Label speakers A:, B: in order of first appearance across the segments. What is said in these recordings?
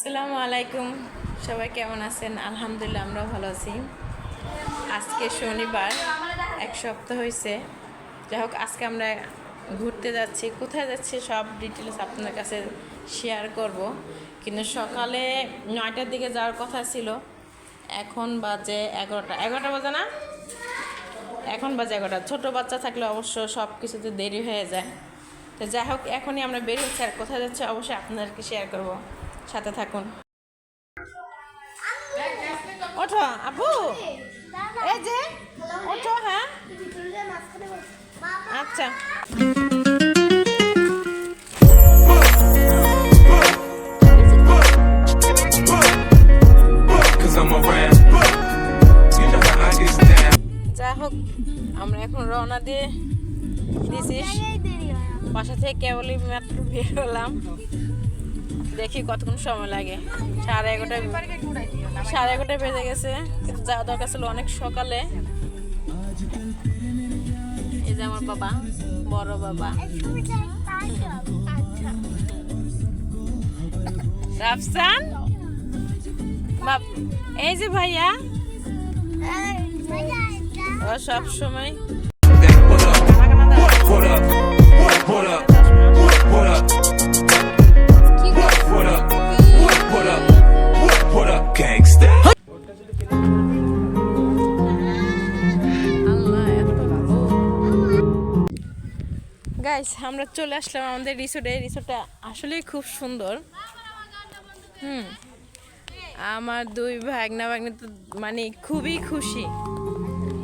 A: আসসালামু আলাইকুম, সবাই কেমন আছেন? আলহামদুলিল্লাহ, আমরাও ভালো আছি। আজকে শনিবার, এক সপ্তাহ হয়েছে। যাই হোক, আজকে আমরা ঘুরতে যাচ্ছি। কোথায় যাচ্ছি সব ডিটেলস আপনার কাছে শেয়ার করব। কিন্তু সকালে 9টার দিকে যাওয়ার কথা ছিল, এখন বাজে 11টা বাজে না, এখন বাজে 11টা। ছোটো বাচ্চা থাকলে অবশ্য সব কিছুতে দেরি হয়ে যায়। তো যাই হোক, এখনই আমরা বের হচ্ছি। আর কোথায় যাচ্ছি অবশ্যই আপনাদেরকে শেয়ার করব, সাথে থাকুন। ওঠো আপু, এই যে ওঠো। হ্যাঁ, আচ্ছা। যাই হোক, আমরা এখন রওনা দিয়েছি। বাসা থেকে কেবলই মাত্র বের হলাম। দেখি কতক্ষণ সময় লাগে। 11:30 বেজে গেছে, কিন্তু যাওয়া দরকার ছিল অনেক সকালে। এই যে আমার বাবা, বড় বাবা রাফসান, এই যে ভাইয়া, ও সব সময় গাইস, আমরা চলে আসলাম আমাদের রিসোর্টে। রিসোর্টটা আসলেই খুব সুন্দর। আমার দুই ভাগনা তো মানে খুবই খুশি।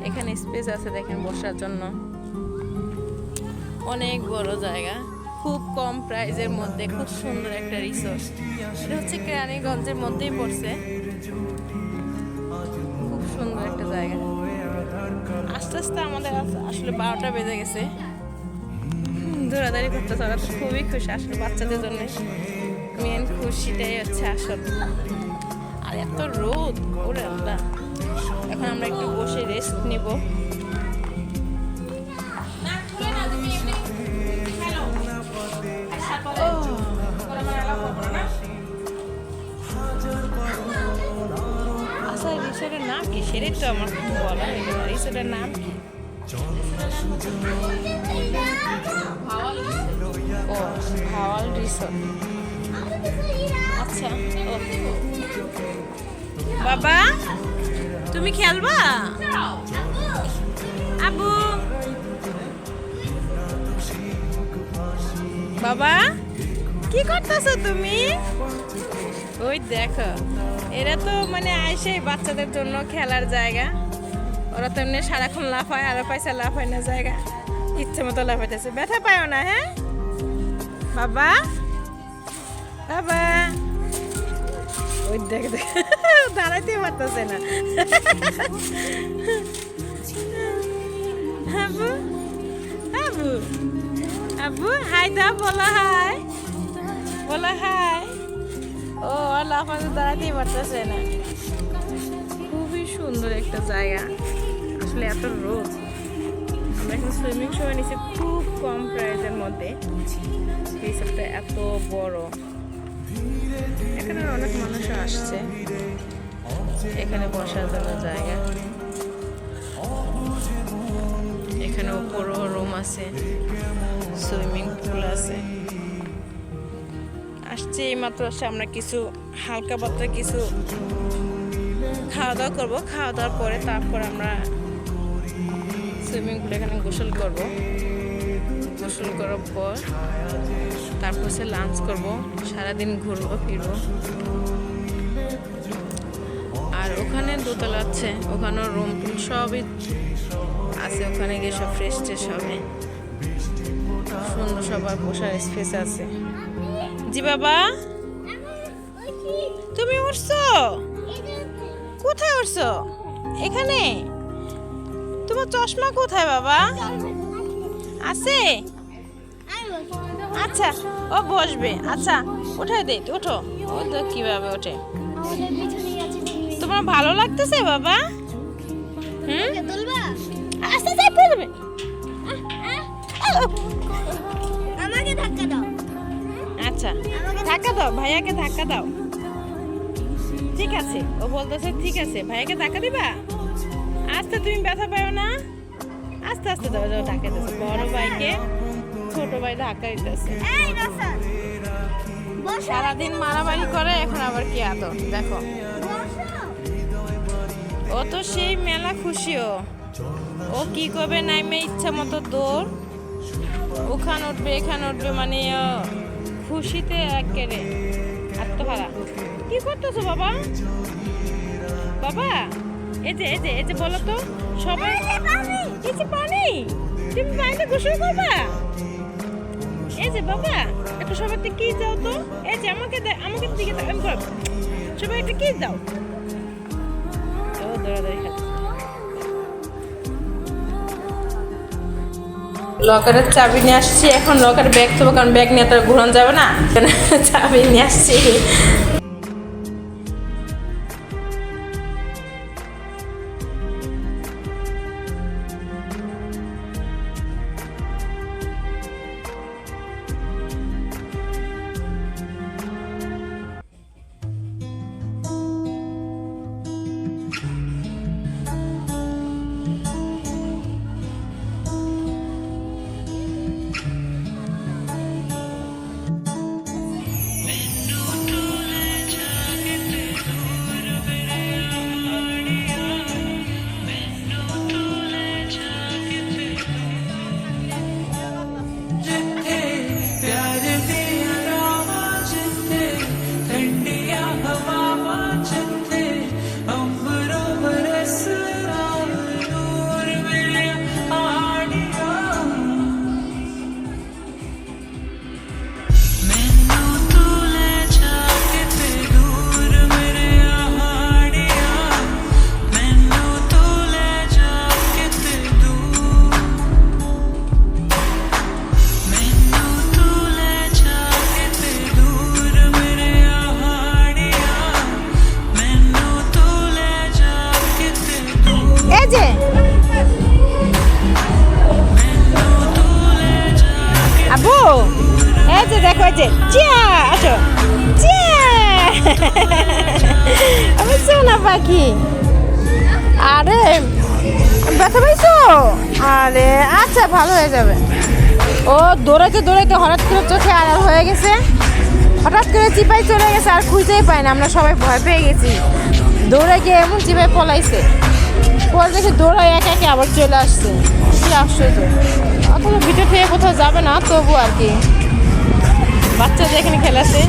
A: এখানে স্পেস আছে, দেখেন, বসার জন্য অনেক বড় জায়গা, খুব কম প্রাইজের মধ্যে খুব সুন্দর একটা রিসোর্ট। এটা হচ্ছে কেরানীগঞ্জের মধ্যেই পড়ছে। খুব সুন্দর একটা জায়গা। আস্তে আস্তে আমাদের আসলে 12টা বেজে গেছে। দৌড়াদৌড়ি করতে ওরা তো খুবই খুশি। আসলে বাচ্চাদের জন্য মেন খুশিটাই হচ্ছে আসল। আর এত রোদ, ওরে আল্লাহ। এখন আমরা একটু বসে রেস্ট নিব। আচ্ছা, রিসোর্টের নাম কি? সেটাই তো আমার বলা হয়ে গেল। রিসোর্টের নাম কি? ও, ভাওয়াল রিসোর্ট। আচ্ছা, ও বাবা, তুমি খেলবা? আবু, বাবা, কি করতেছো তুমি? ওই দেখো, এরা তো মানে আইসে বাচ্চাদের জন্য খেলার জায়গা। ওরা তো এমনি সারাক্ষণ লাফায়, আরো পয়সা লাফায় না জায়গা, ইচ্ছে মতো লাফাইতেছে। ব্যথা পায়ও না? হ্যাঁ বাবা, বাবা, ওই দেখ দেখ, দাঁড়াইতে পারতেছে না। আবু, আবু, আবু, হাই দাও, বলো হাই, বলো হাই। ও লাফাতে দাঁড়াতেই পারতেছে না। খুবই সুন্দর একটা জায়গা। আসলে এত রোদ। আমরা এখন সুইমিং শো নিচ্ছি খুব কম প্রাইসের মধ্যে। রিসোর্টটা এত বড়। এখানে অনেক মানুষও আসছে। এখানে বসার জন্য জায়গা। এখানে উপরও রুম আছে, সুইমিং পুল আছে। আসছে এই মাত্র আসছে। আমরা কিছু হালকা পাতলা কিছু খাওয়া দাওয়া করবো। খাওয়া দাওয়ার পরে তারপর আমরা সুইমিং পুলে এখানে গোসল করব। গোসল করার পর তারপর সে লাঞ্চ করব। সারাদিন ঘুরবো ফিরবো। আর ওখানে দোতলা আছে, ওখানেও রুম টুম সবই আছে। ওখানে গিয়ে সব ফ্রেশ ট্রেশ হবে। সুন্দর সবার বসার স্পেস আছে। জি বাবা, তুমি উঠছো? কোথায় উঠছো? এখানে? তোমার চশমা কোথায় বাবা? আছে? আচ্ছা, ও বসবে। আচ্ছা, উঠাই দে, ওঠো। ও তো কিভাবে ওঠে? তোমার ভালো লাগতেছে বাবা? আস্তে আস্তে পড়বে। আমাকে ধাক্কা দাও। আচ্ছা, ধাক্কা দাও, ভাইয়াকে ধাক্কা দাও। ঠিক আছে, ও বলতেছে ঠিক আছে। ভাইকে টাকা দিবা? আস্তে, তুমি ব্যথা পাও না, আস্তে আস্তে দাও, দাও টাকা দিতেছে। বড় ভাইকে ছোট ভাই ধাক্কা দিতেছে। সারাদিন মারামারি করে, এখন আবার কি আদর দেখো। ও তো সেই মেলা খুশিও, ও কি করবে নাইমে ইচ্ছা মতো দৌড়, ওখানে উঠবে এখানে উঠবে, মানে খুশিতে একেবারে আত্মহারা। কি করতেছো বাবা? বাবা এই যে এই যে এই যে বলো তো সবাই, এই যে পানি, তুমি পানিতে গোসল করবা? এই যে বাবা একটু সবার থেকে কি দাও তো, এই যে আমাকে আমাকে দিকে আমি করবো, সবাই একটা কি দাও। ও দৌড়াদৌড়ি খাচ্ছে। লকারের চাবি নিয়ে আসছি, এখন লকারের ব্যাগ থবো, কারণ ব্যাগ নিয়ে তো ঘুরানো যাবে না, চাবি নিয়ে আসছি। আবু এই যে দেখো, এই যে চিয়া, আসো চিয়া, আমি সোনা পাখি। আরে ব্যথা পাইছো? আরে আচ্ছা ভালো হয়ে যাবে। ও দৌড়াইতে দৌড়াইতে হঠাৎ করে চোখে আড়াল হয়ে গেছে, হঠাৎ করে চিপাই চলে গেছে, আর খুঁজেই পাই না। আমরা সবাই ভয় পেয়ে গেছি, দৌড়ে গিয়ে এমন চিপাই পলাইছে, পরে দেখে দৌড়াই একে একে আবার চলে আসছে। কি আশ্চর্য। অথচ ভিডিও খেয়ে কোথাও যাবে না, তবু আর কি বাচ্চাদের এখানে খেলাছে।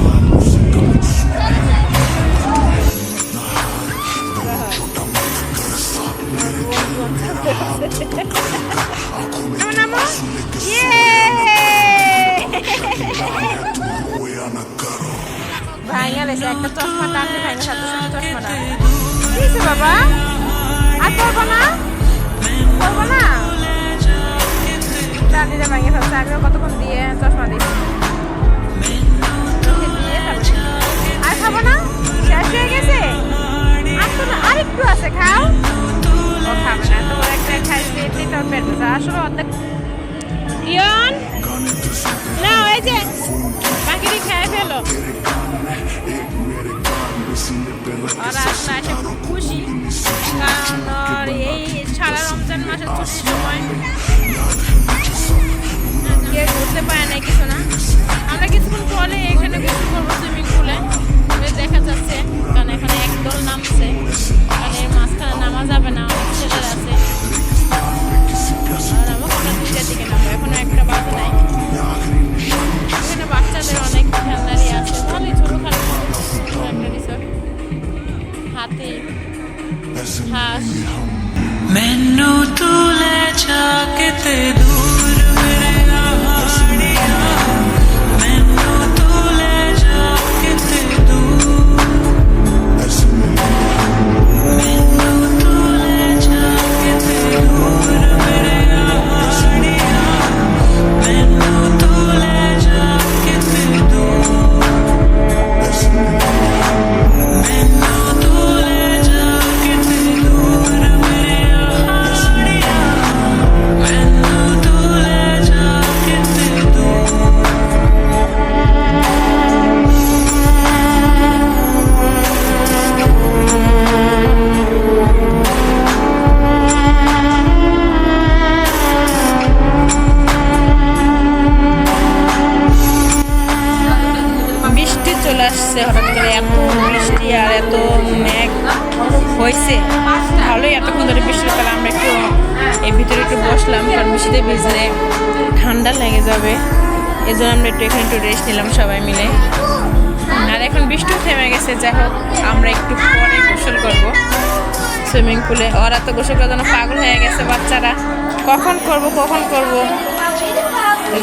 A: ভাইয়া লেছে একটা চশমা টানতে, ভাইয়া সাথে সাথে চশমাটা দিয়েছে। বাবা আর করবো না, করবো না, দাদিটা ভাঙিয়ে ফেলছে। আমিও কতক্ষণ দিয়ে চশমা দিয়েছি, আর খাবো না, শেষ হয়ে গেছে। আরেকটু আছে, খাও। ও খাবে না, তোমার একটা খাইছে, এমনিতে ওর পেট আছে আসলে অর্ধেক। ইয়ন না, এই যে বাকিটি খেয়ে ফেলো। ওরা আসলে আসে খুব খুশি, কারণ ওর এই সারা রমজান মাসের ছুটির সময় কেউ ঘুরতে পারে না, কিছু না। আমরা কিছুক্ষণ পরে এখানে গোসল করবো সুইমিং পুলে, দেখা যাচ্ছে, কারণ এখানে একদল নামছে, কারণ এর মাঝখানে নামা যাবে না, অনেক ছেলের আছে। আর আমাকে 2টার দিকে নামবো, এখনো একটা বাজে নাই। এখানে বাচ্চাদের অনেক খেলনারই আছে, ভালোই ছোটোখাটো একটা রিসোর্ট। হাতি, হাঁস।
B: मैनू तू ले जाके ते दूर मेरे पहाड़िया, मैनू तू ले जाके ते दूर, मैनू तू ले जाके ते दूर मेरे पहाड़िया, मैनू तू ले जाके ते दूर, मैनू तू ले जाके ते दूर मेरे पहाड़िया, मैनू तू
A: হঠাৎ করে এত বৃষ্টি আর এত মেঘ হয়েছে, ভালোই এতক্ষণ ধরে বৃষ্টির কারণে আমরা একটু এর ভিতরে একটু বসলাম, কারণ বৃষ্টিতে ভিজলে ঠান্ডা লেগে যাবে, এই জন্য আমরা একটু এখানে একটু রেস্ট নিলাম সবাই মিলে। আর এখন বৃষ্টিও থেমে গেছে, যাই হোক আমরা একটু পরে গোসল করব সুইমিং পুলে। ওরা তো গোসল করার জন্য পাগল হয়ে গেছে বাচ্চারা, কখন করব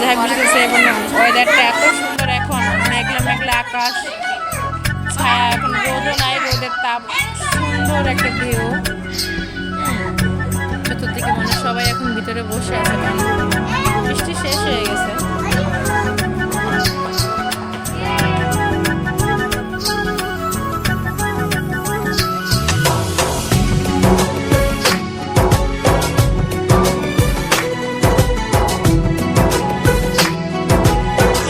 A: যাই হোক বুঝতেছে। এবং ওয়েদারটা এত সুন্দর, এখন মেঘলা মেঘলা আকাশ, ছায়া, এখন রোদও নাই, রোদের তাপ, সুন্দর একটা ভিউ। চতুর্দিকে মনে হয় সবাই এখন ভিতরে বসে আছে, কারণ বৃষ্টি শেষ হয়ে গেছে।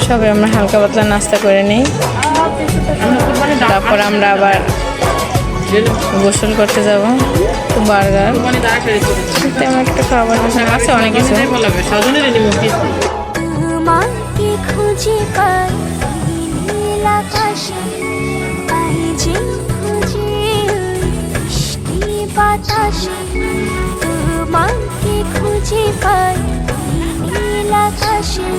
A: সবাই আমরা হালকা পাতলা নাস্তা করে নিই, তারপর আমরা আবার গোসল করতে যাব। বার্গার তেমন একটা খাবার আছে, অনেক কিছু।
C: তোমাকে খুঁজে পাই নীল আকাশে, পাই যে খুঁজে বৃষ্টি বাতাসে। তোমাকে খুঁজে পাই নীল আকাশে,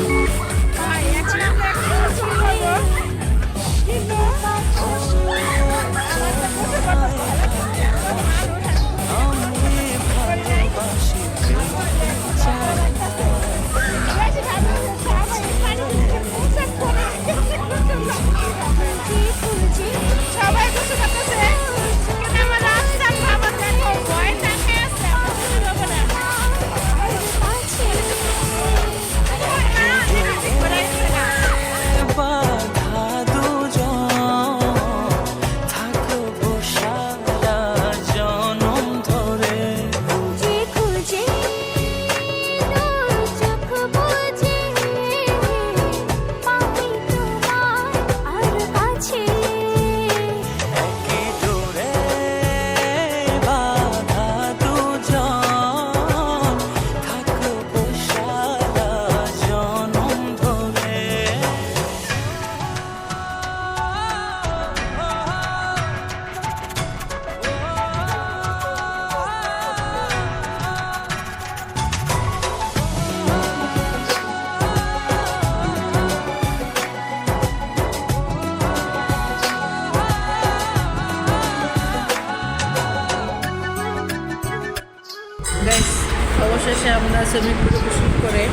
A: অবশেষে আমরা সুইমিং পুলে গোসল করে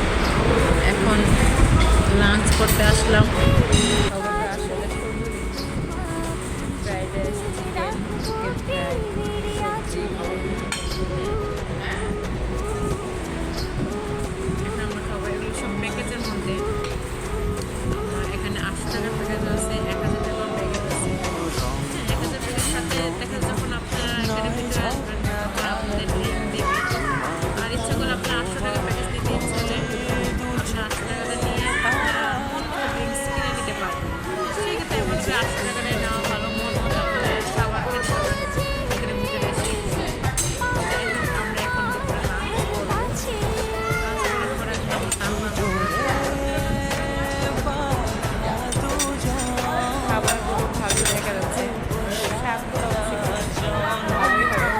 A: এখন লাঞ্চ করতে আসলাম। খাবারটা আসলে ফ্রাইড রাইস, চিকেন ফ্রাই, সবজি। এখানে আমরা খাবার, এগুলো সব প্যাকেজের মধ্যে। এখানে 800 টাকার প্যাকেজ আছে, 1000 টাকার প্যাকেজ আছে। 1000 টাকার সাথে দেখা যখন আপনারা এখানে ভিতরে আসবেন তখন আপনাদের ড্রিঙ্ক দিবে। আর ইচ্ছা করে আপনার 800 টাকার প্যাকেজ দিতে ইচ্ছে হলে আপনার 800 টাকাটা নিয়ে আপনারা ড্রিঙ্কস কিনে নিতে পারবেন। সেক্ষেত্রে বলছি 800 টাকাটাই নেওয়া ভালো, মন মতো আপনাদের খাবার খেতে পারবেন এখানে ভিতরে এসে। আমরা এখন দুপুরে লাঞ্চ করবো, লাঞ্চ করার পর একদম খাবারগুলো ভালো দেখা যাচ্ছে, স্বাদগুলো অবশ্যই ভালোই হবে।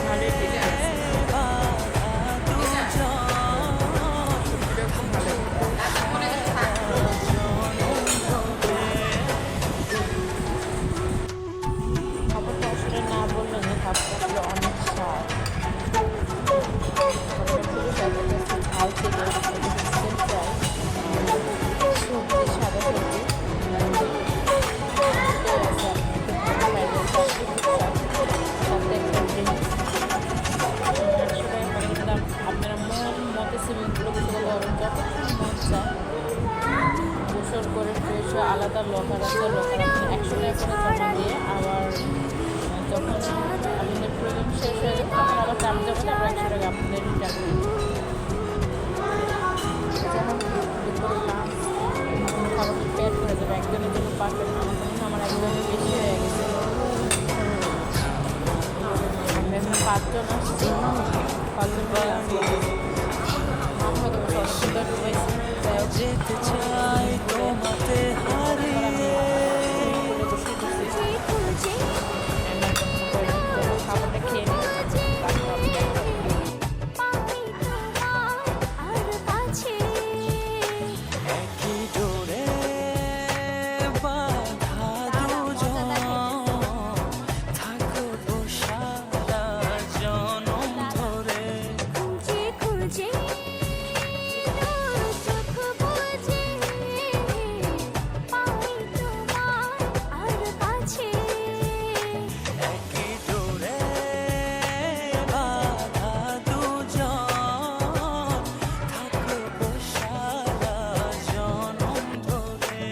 A: ভালোই ঠিক আছে। খাবারটা আসলে না বললে না, খাবারটা আসলে অনেক স্বাদ। ঝাল থেকে চিকেন ফ্রাই, সবজি, সাদা সবজি, আপনারা মন মতো সুইমিং পুলে গোসল করবেন, যতক্ষণ মন চায় গোসল করে ফ্রেশ হয়ে। আলাদা লকার আছে, লকার আপনি 100 টাকা করে জমা দিয়ে আবার যখন আপনাদের প্রয়োজন শেষ হয়ে যাবে তখন আবার চার্জ জমা দিয়ে আবার 100 টাকা আপনাদের রিটার্ন করবেন। যেমন লাঞ্চ খাবার পেট হয়ে যাবে, একজনের জন্য পারফেক্ট। আমার একজনের বেশি হয়ে গেছে। 5 জন আসছি, 5 জন মিলে আসছি। মাথা তো সুন্দর ডুবাইছে।
B: যেতে চাই তোমাতে হারিয়ে
A: খাবারটা খেয়ে নিই।
B: একই ডোরে বাঁধা দুজন থাকবো সারা জনম ধরে একই ডোরে বাঁধা দুজন থাকবো সারা জনম ধরে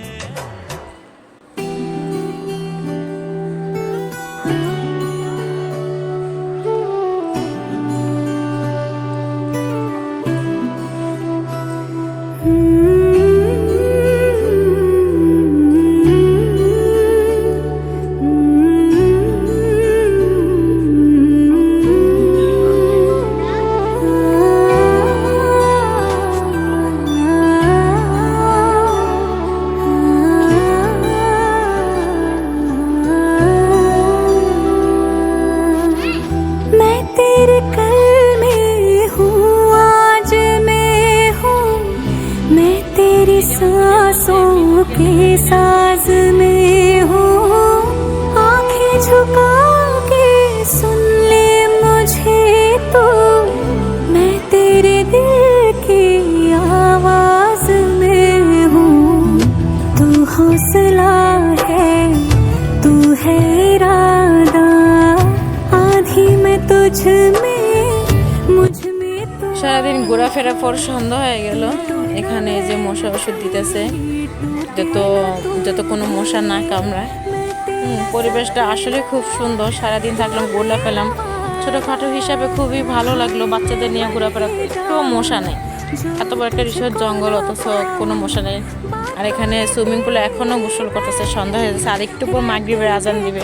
C: मैं तेरे कल में हूँ, आज मैं हूँ, मैं तेरी सांसों के साज में हूँ। आंखें झुका के सुन ले मुझे तो, मैं तेरे दिल की आवाज में हूँ। तू हौसला है, तू है इरादा, आधी मैं तुझ में, मुझ में तू।
A: সারাদিন ঘোরাফেরা পর সন্ধ্যা হয়ে গেল। এখানে যে মশা ওষুধ দিতেছে যত কোনো মশা না কামড়ায়। পরিবেশটা আসলে খুব সুন্দর। সারাদিন থাকলাম, ঘোরা পেলাম, ছোটোখাটো হিসাবে খুবই ভালো লাগলো। বাচ্চাদের নিয়ে ঘোরাফেরা, একটু মশা নেই। এত বড় একটা রিসোর্ট, জঙ্গল, অথচ কোনো মশা নেই। আর এখানে সুইমিং পুলে এখনও গোসল করতেছে, সন্ধ্যা হয়ে যাচ্ছে। আর একটু পর মাগরিবের আজান দিবে।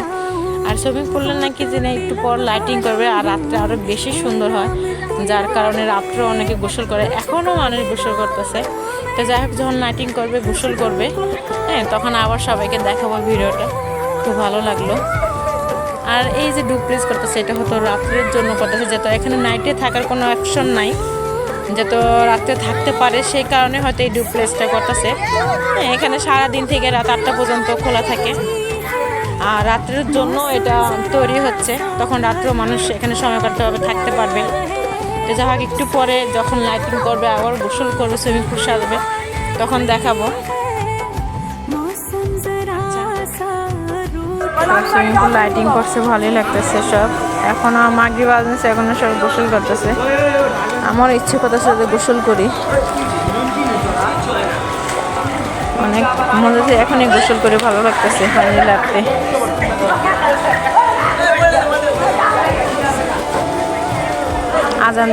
A: আর সুইমিং পুলে নাকি যে একটু পর লাইটিং করবে, আর রাত্রে আরও বেশি সুন্দর হয়, যার কারণে রাত্রে অনেকে গোসল করে, এখনও মানুষ গোসল করতেছে। তো যাই হোক, যখন লাইটিং করবে, গোসল করবে, হ্যাঁ, তখন আবার সবাইকে দেখাবো ভিডিওটা। খুব ভালো লাগলো। আর এই যে ডুপ্লেস করতেছে, এটা হয়তো রাত্রের জন্য করতেছে, যেহেতু এখানে নাইটে থাকার কোনো অপশন নাই, যত রাত্রে থাকতে পারে, সেই কারণে হয়তো এই ডুপ্লেসটা করতেছে। হ্যাঁ, এখানে সারাদিন থেকে রাত 8টা পর্যন্ত খোলা থাকে। আর রাত্রের জন্য এটা তৈরি হচ্ছে, তখন রাত্রেও মানুষ এখানে সময় কাটাতে পারবে, থাকতে পারবে। তো যাই হোক, একটু পরে যখন লাইটিং করবে, আবার গোসল করবে, সুইমিং পুল সাজবে, তখন দেখাবো। সুইমিং পুল লাইটিং করছে, ভালোই লাগতেছে সব। এখন আমার মাগরিব বাজছে, এখন সব গোসল করতেছে। আমার ইচ্ছে করতেছে যে গোসল করি, অনেক মনে হচ্ছে এখনই গোসল করে, ভালো লাগতেছে, পানি লাগতে। আজান